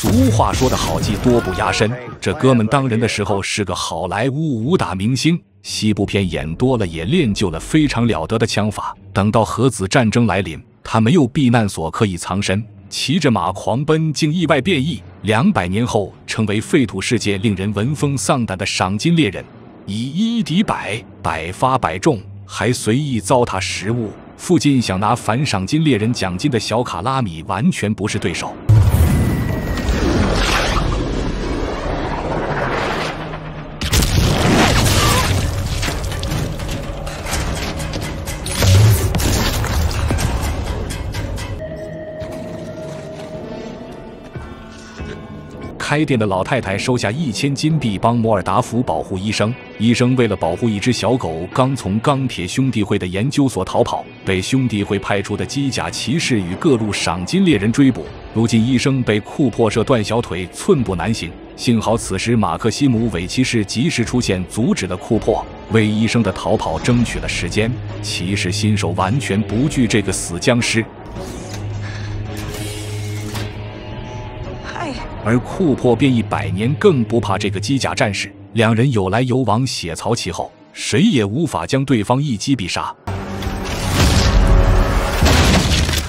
俗话说得好，技多不压身。这哥们当人的时候是个好莱坞武打明星，西部片演多了，也练就了非常了得的枪法。等到核子战争来临，他没有避难所可以藏身，骑着马狂奔，竟意外变异。200年后，成为废土世界令人闻风丧胆的赏金猎人，以1敌100，百发百中，还随意糟蹋食物。附近想拿反赏金猎人奖金的小卡拉米完全不是对手。开店的老太太收下1000金币帮摩尔达夫保护医生。医生为了保护一只小狗，刚从钢铁兄弟会的研究所逃跑，被兄弟会派出的机甲骑士与各路赏金猎人追捕。如今医生被库珀射断小腿，寸步难行。幸好此时马克西姆韦骑士及时出现，阻止了库珀，为医生的逃跑争取了时间。骑士新手完全不惧这个死僵尸。而库珀变异100年更不怕这个机甲战士，两人有来有往，血槽其后，谁也无法将对方一击必杀。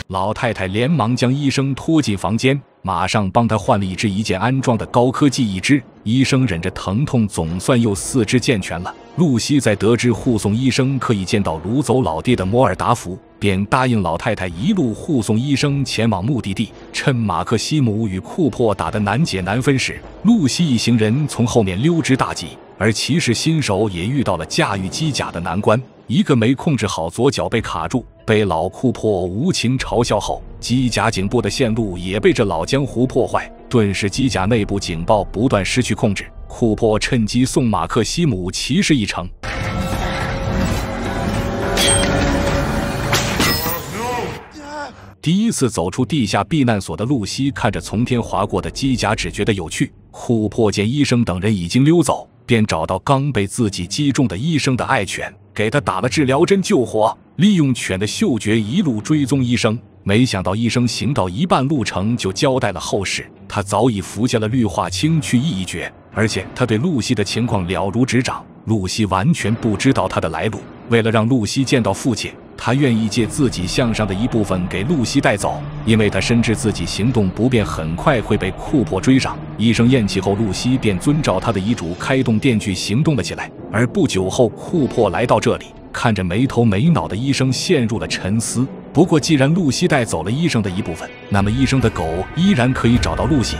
老太太连忙将医生拖进房间，马上帮他换了一只一键安装的高科技义肢。医生忍着疼痛，总算又四肢健全了。露西在得知护送医生可以见到掳走老爹的摩尔达夫，便答应老太太一路护送医生前往目的地。趁马克西姆与库珀打得难解难分时，露西一行人从后面溜之大吉。而骑士新手也遇到了驾驭机甲的难关，一个没控制好左脚被卡住，被老库珀无情嘲笑后，机甲颈部的线路也被这老江湖破坏，顿时机甲内部警报不断失去控制。库珀趁机送马克西姆骑士一程。第一次走出地下避难所的露西看着从天划过的机甲，只觉得有趣。库珀见医生等人已经溜走，便找到刚被自己击中的医生的爱犬，给他打了治疗针救活，利用犬的嗅觉一路追踪医生。没想到医生行到一半路程就交代了后事，他早已服下了氯化氢去意一诀，而且他对露西的情况了如指掌。露西完全不知道他的来路，为了让露西见到父亲，他愿意借自己项上的一部分给露西带走，因为他深知自己行动不便，很快会被库珀追上。医生咽气后，露西便遵照他的遗嘱开动电锯行动了起来。而不久后，库珀来到这里，看着没头没脑的医生，陷入了沉思。不过既然露西带走了医生的一部分，那么医生的狗依然可以找到露西，